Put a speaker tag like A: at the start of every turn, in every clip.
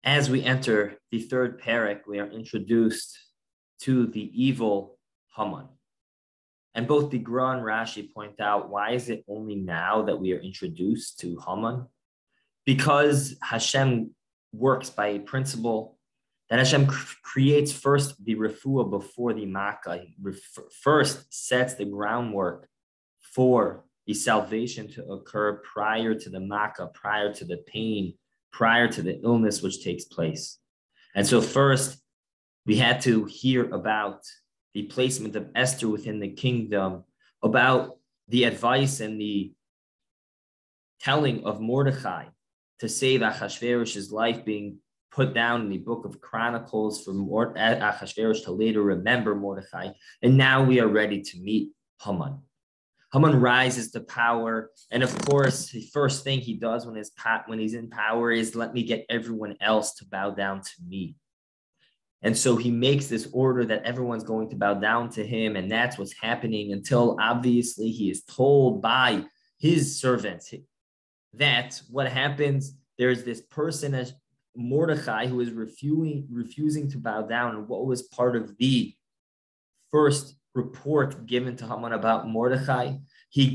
A: As we enter the third Perek, we are introduced to the evil Haman. And both the Gra and Rashi point out, why is it only now that we are introduced to Haman? Because Hashem works by a principle that Hashem creates first the refuah before the makkah. He first sets the groundwork for the salvation to occur prior to the makkah, prior to the pain, prior to the illness which takes place. And so first, we had to hear about the placement of Esther within the kingdom, about the advice and the telling of Mordechai to save Achashverosh's life being put down in the book of Chronicles for Achashverosh to later remember Mordechai. And now we are ready to meet Haman. Haman rises to power. And of course, the first thing he does when he's in power is let me get everyone else to bow down to me. And so he makes this order that everyone's going to bow down to him. And that's what's happening until obviously he is told by his servants that what happens, there's this person as Mordechai who is refusing to bow down. And what was part of the first report given to Haman about Mordechai? He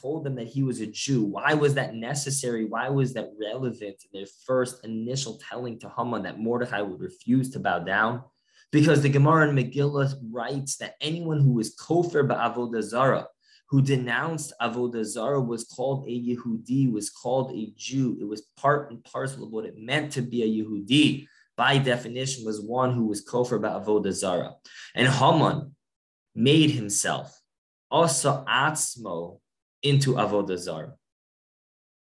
A: told them that he was a Jew. Why was that necessary? Why was that relevant in their first initial telling to Haman that Mordechai would refuse to bow down? Because the Gemara in Megillah writes that anyone who was kofir ba'avodah zarah, who denounced avodah zarah, was called a Yehudi, was called a Jew. It was part and parcel of what it meant to be a Yehudi. By definition, was one who was kofir ba'avodah zarah. And Haman made himself also atzmo into avodah zarah.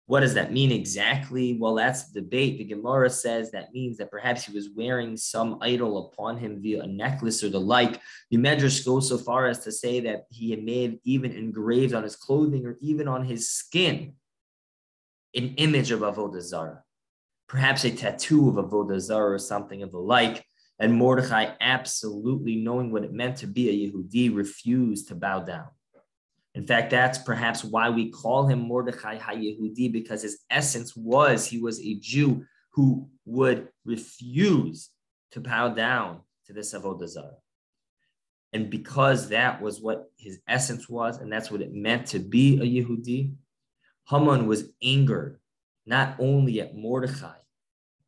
A: What does that mean exactly? Well, that's the debate. The Gemara says that means that perhaps he was wearing some idol upon him via a necklace or the like. The Medrash goes so far as to say that he had made even engraved on his clothing or even on his skin an image of avodah zarah, perhaps a tattoo of avodah zarah or something of the like. And Mordechai, absolutely knowing what it meant to be a Yehudi, refused to bow down. In fact, that's perhaps why we call him Mordechai HaYehudi, because his essence was he was a Jew who would refuse to bow down to this avodah zarah. And because that was what his essence was, and that's what it meant to be a Yehudi, Haman was angered not only at Mordechai,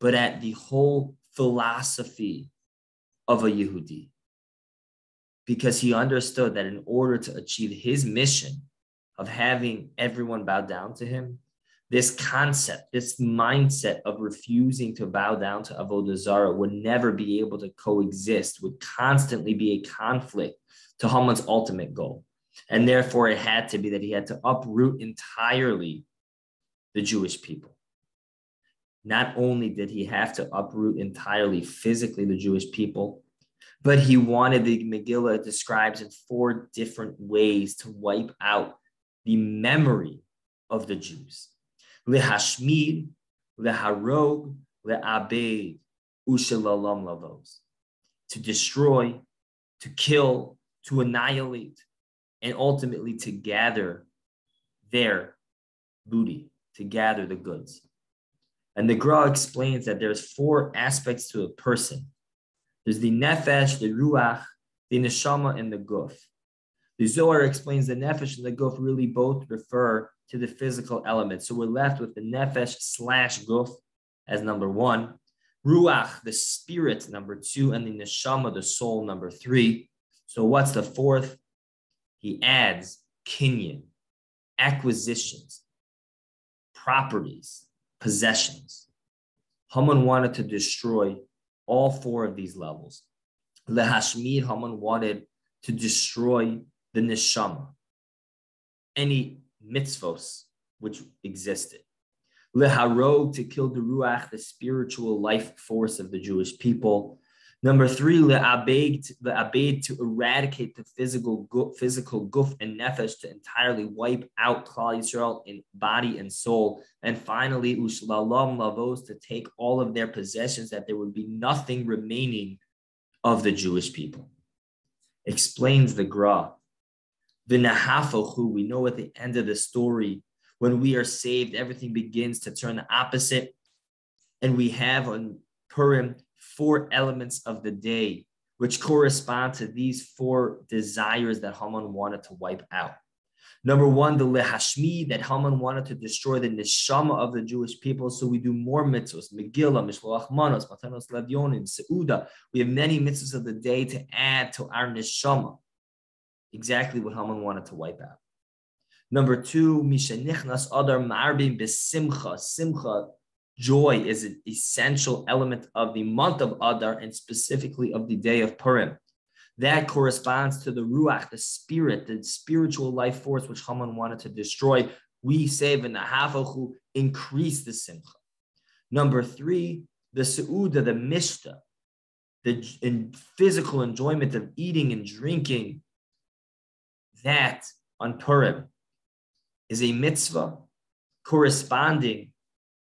A: but at the whole philosophy of a Yehudi, because he understood that in order to achieve his mission of having everyone bow down to him, this concept, this mindset of refusing to bow down to avodah zarah would never be able to coexist, would constantly be a conflict to Haman's ultimate goal. And therefore, it had to be that he had to uproot entirely the Jewish people. Not only did he have to uproot entirely physically the Jewish people, but he wanted, the Megillah describes in 4 different ways to wipe out the memory of the Jews. Lehashmid, leharog, le'abed, u'shelalam lavos. To destroy, to kill, to annihilate, and ultimately to gather their booty, to gather the goods. And the Gra explains that there's 4 aspects to a person. There's the nefesh, the ruach, the neshama, and the guf. The Zohar explains the nefesh and the guf really both refer to the physical element. So we're left with the nefesh / guf as number 1, ruach, the spirit, number 2, and the neshama, the soul, number 3. So what's the 4th? He adds kinyan, acquisitions, properties, possessions. Haman wanted to destroy all 4 of these levels. Lehashmid, Haman wanted to destroy the neshama, any mitzvos which existed. Leharog, to kill the ruach, the spiritual life force of the Jewish people. Number 3, le'abed, to eradicate the physical guf and nefesh, to entirely wipe out Klal Yisrael in body and soul. And finally, u'shelalam lavos, to take all of their possessions, that there would be nothing remaining of the Jewish people. Explains the Gra. The nahafochu, we know at the end of the story, when we are saved, everything begins to turn the opposite. And we have on Purim 4 elements of the day, which correspond to these 4 desires that Haman wanted to wipe out. Number 1, the lehashmi, that Haman wanted to destroy the neshama of the Jewish people. So we do more mitzvahs, Megillah, Mishloach Manos, Matanos Levyonim, Seuda. We have many mitzvahs of the day to add to our neshama. Exactly what Haman wanted to wipe out. Number 2, Mishenichnas Adar Marbim Besimcha. Simcha, joy, is an essential element of the month of Adar and specifically of the day of Purim. That corresponds to the Ruach, the spirit, the spiritual life force which Haman wanted to destroy. We say, V'nahafachu, increase the Simcha. Number 3, the Seuda, the Mishta, the physical enjoyment of eating and drinking. That on Purim is a mitzvah corresponding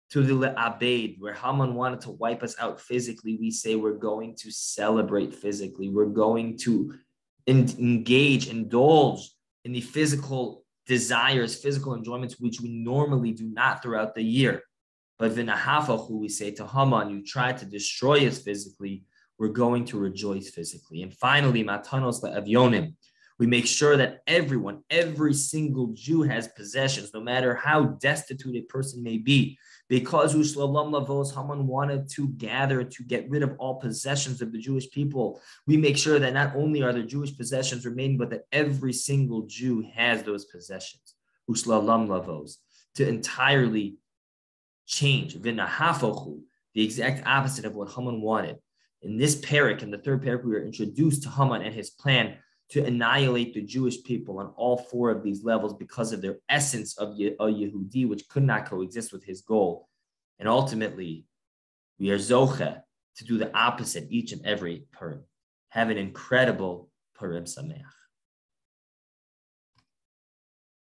A: to the Le'abed, where Haman wanted to wipe us out physically. We say we're going to celebrate physically. We're going to indulge in the physical desires, physical enjoyments, which we normally do not throughout the year. But v'nahafachu, we say to Haman, you tried to destroy us physically. We're going to rejoice physically. And finally, matanos le'avyonim. We make sure that everyone, every single Jew has possessions, no matter how destitute a person may be. Because Ushlalom Lavos, Haman wanted to gather, to get rid of all possessions of the Jewish people. We make sure that not only are the Jewish possessions remaining, but that every single Jew has those possessions. Ushlalom Lavos, to entirely change. V'nahafochu, the exact opposite of what Haman wanted. In this perek, in the 3rd perek, we were introduced to Haman and his plan to annihilate the Jewish people on all 4 of these levels because of their essence of a Yehudi, which could not coexist with his goal. And ultimately, we are zoche to do the opposite each and every Purim. Have an incredible Purim Sameach.